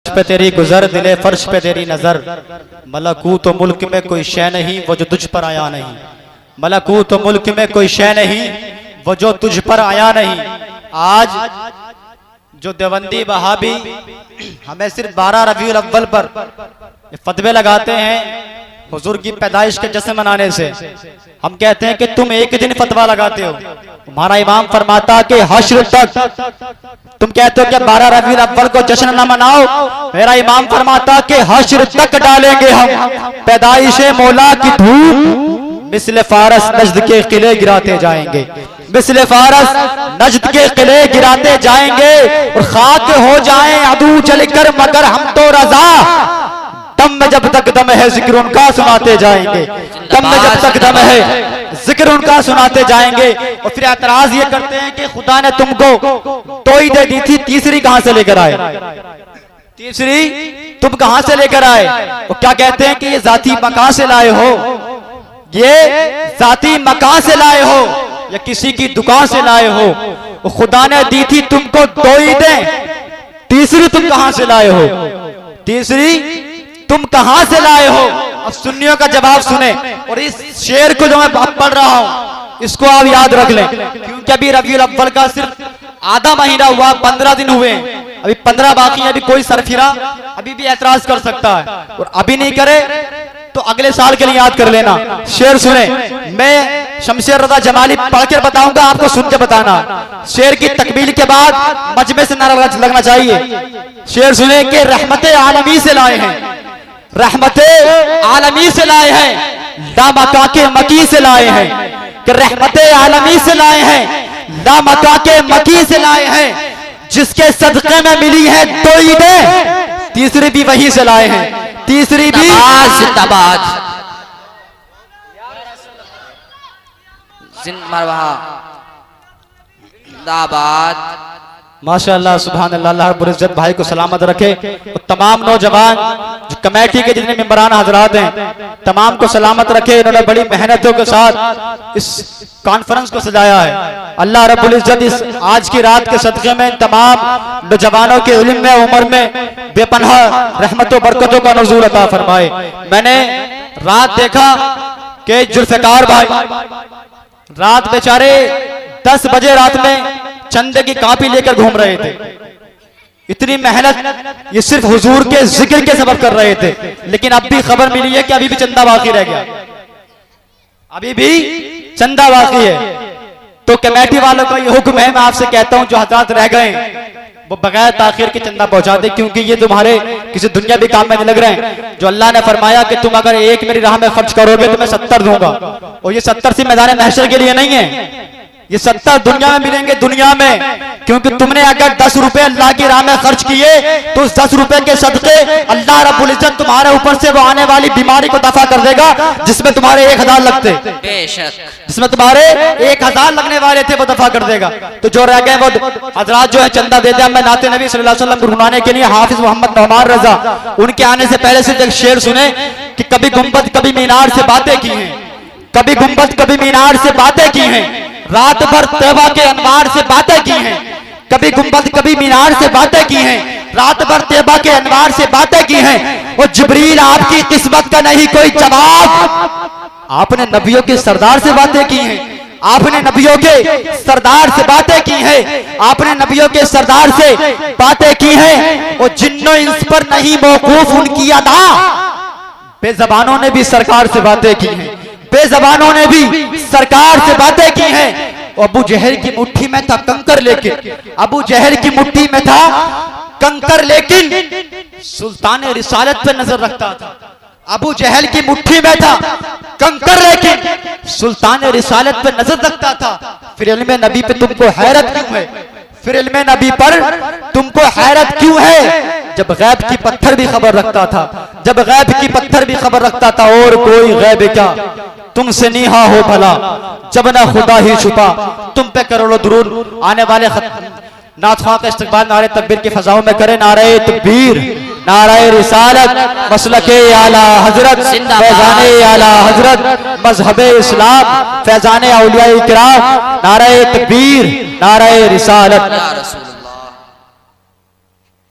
पे तेरी गुजर दिले फर्श पे तेरी नजर, मलकूत मुल्क में कोई शय नहीं वो जो तुझ पर आया नहीं। मलकूत मुल्क में कोई शय नहीं वो जो तुझ पर आया नहीं। आज जो देवंदी वहाबी हमें सिर्फ 12 रबीउल अव्वल पर फतवे लगाते हैं हुजूर की पैदाइश के जश्न मनाने से, हम कहते हैं कि तुम एक दिन फतवा लगाते हो। हमारा इमाम फरमाता कि हश्र तक तुम कहते हो कि 12 रबीउल अव्वल को जश्न न मनाओ, मेरा इमाम फरमाता कि हश्र तक डालेंगे हम पैदाइश मौला की धूप, मिस्ल फारस नजद के किले गिराते जाएंगे, मिस्ल फारस नजद के किले गिराते जाएंगे और खाक हो जाएं अदू चलकर मगर हम तो रजा, दम में जब तक दम है जिक्र उनका सुनाते जाएंगे, दम में जब तक दम है जिक्र उनका सुनाते जाएंगे। और फिर एतराज ये करते हैं कि खुदा ने तुमको टोई दे दी थी, तीसरी कहां से लेकर आए, तीसरी तुम कहां से लेकर आए। वो क्या कहते हैं कि ये जाती मकान से लाए हो, ये जाती मकान से लाए हो या किसी की दुकान से लाए हो। वो खुदा ने दी थी तुमको दो ही दे, तीसरी तुम कहां से लाए हो, तीसरी तुम कहां से लाए हो। अब सुन्नियों का जवाब सुने और इस शेर को जो मैं पढ़ रहा हूं इसको आप याद रख लें, क्योंकि अभी रबीउल अव्वल का सिर्फ आधा महीना हुआ, 15 दिन हुए, अभी 15 बाकी है। अभी कोई सरफिरा अभी भी एतराज कर सकता है और अभी नहीं करे तो अगले साल के लिए याद कर लेना। शेर सुने, मैं शमशेर रजा जमाली पढ़ के बताऊंगा, आपको सुन के बताना। शेर की तकमील के बाद मजमे से नारा लगना चाहिए। शेर सुने कि रहमते आलमी से लाए हैं, रहमते आलमी से लाए हैं, दामका के मकी से लाए हैं, कि रहमते आलमी से लाए हैं, दामका के मकी से लाए हैं, जिसके सदक़े में मिली है दो ईदें, तीसरी भी वही से लाए हैं, तीसरी भी जिंदाबाद जिंदाबाद। माशाअल्लाह सुभान अल्लाह, अल्लाह रब्बुल इज्जत भाई को सलामत रखे और तमाम नौजवान जो कमेटी के जितने मेंबरान हजरात हैं तमाम को सलामत रखे। इन्होंने बड़ी मेहनतों के साथ इस कॉन्फ्रेंस को सजाया है। अल्लाह रब्बुल इज्जत इस आज की रात के सदक़े में तमाम नौजवानों के इल्म में उम्र में बेपनाह रहमतों बरकतों का नुज़ूल अता फरमाए। मैंने रात देखा कि जुल्फ़िकार भाई रात बेचारे 10 बजे रात में चंदे की कापी लेकर घूम रहे थे। इतनी मेहनत ये सिर्फ हुजूर के जिक्र के सबब कर रहे थे, लेकिन अब भी खबर मिली है कि अभी भी चंदा बाकी रह गया, अभी भी चंदा बाकी है। तो कमेटी वालों का ये हुक्म है, मैं आपसे कहता हूं जो हजरात रह गए वो बगैर ताखिर के चंदा पहुंचा दे, क्योंकि ये तुम्हारे किसी दुनिया भी काम में नहीं लग रहे हैं। जो अल्लाह ने फरमाया कि तुम अगर एक मेरी राह में खर्च करोगे तो मैं 70 दूंगा, और ये 70 से मैदान महशर के लिए नहीं है, ये 70 दुनिया में मिलेंगे, दुनिया में। क्योंकि तुमने अगर 10 रुपए अल्लाह की राह में खर्च किए तो उस 10 रुपए के सदके अल्लाह रब्बुल इज्जत तुम्हारे ऊपर से वो आने वाली बीमारी को दफा कर देगा जिसमें तुम्हारे 1000 लगते, जिसमें तुम्हारे 1000 लगने वाले थे वो दफा कर देगा। तो जो रह गए वो हजरात जो है चंदा दे दिया। मैं नाते नबी सल्लल्लाहु अलैहि वसल्लम को रुलाने के लिए हाफिज मोहम्मद नौमान रजा उनके आने से पहले सिर्फ एक शेर सुने कि कभी गुंबद कभी मीनार से बातें की हैं, कभी गुंबद कभी मीनार से बातें की हैं, रात भर तैबा के अनवार से बातें की हैं, कभी गुंबद कभी मीनार से बातें की हैं, रात भर तैबा के अनवार से बातें की हैं। और जिब्रील आपकी किस्मत का नहीं कोई जवाब, आपने नबियों के सरदार से बातें की हैं, आपने नबियों के सरदार से बातें की हैं, आपने नबियों के सरदार से बातें की हैं। और जिन्नो इंस पर नहीं मौकूफ उनकी अदा, बेज़बानों ने भी सरकार से बातें की हैं, बेज़बानों ने भी सरकार से बातें की हैं। अबू जहल की मुट्ठी में था कंकर, लेकिन अबू जहल की मुट्ठी में था कंकर, लेकिन सुल्तान रिसालत पे नजर रखता था। अबू जहल की मुट्ठी में था कंकर, लेकिन सुल्तान रिसालत पे नजर रखता था। फिर इल्मे नबी पे तुमको हैरत क्यों है, फिर इल्मे नबी पर तुमको हैरत क्यों है। जब गैब की पत्थर भी खबर रखता था, जब गैब की पत्थर भी खबर रखता था, और कोई गैब क्या तुमसे नीहा हो भला, जब ना खुदा ही छुपा तुम पे करोड़ों दुरूद। आने वाले नात ख्वाह का इस्तकबाल नारे तकबीर की फजाओं में करें। नारे तकबीर, नारे रिसालत, मसलके आला हजरत, फैजाने आला हजरत, मजहबे इस्लाम, फैजाने औलिया इकराम। नारे तकबीर, नारे रिसालत।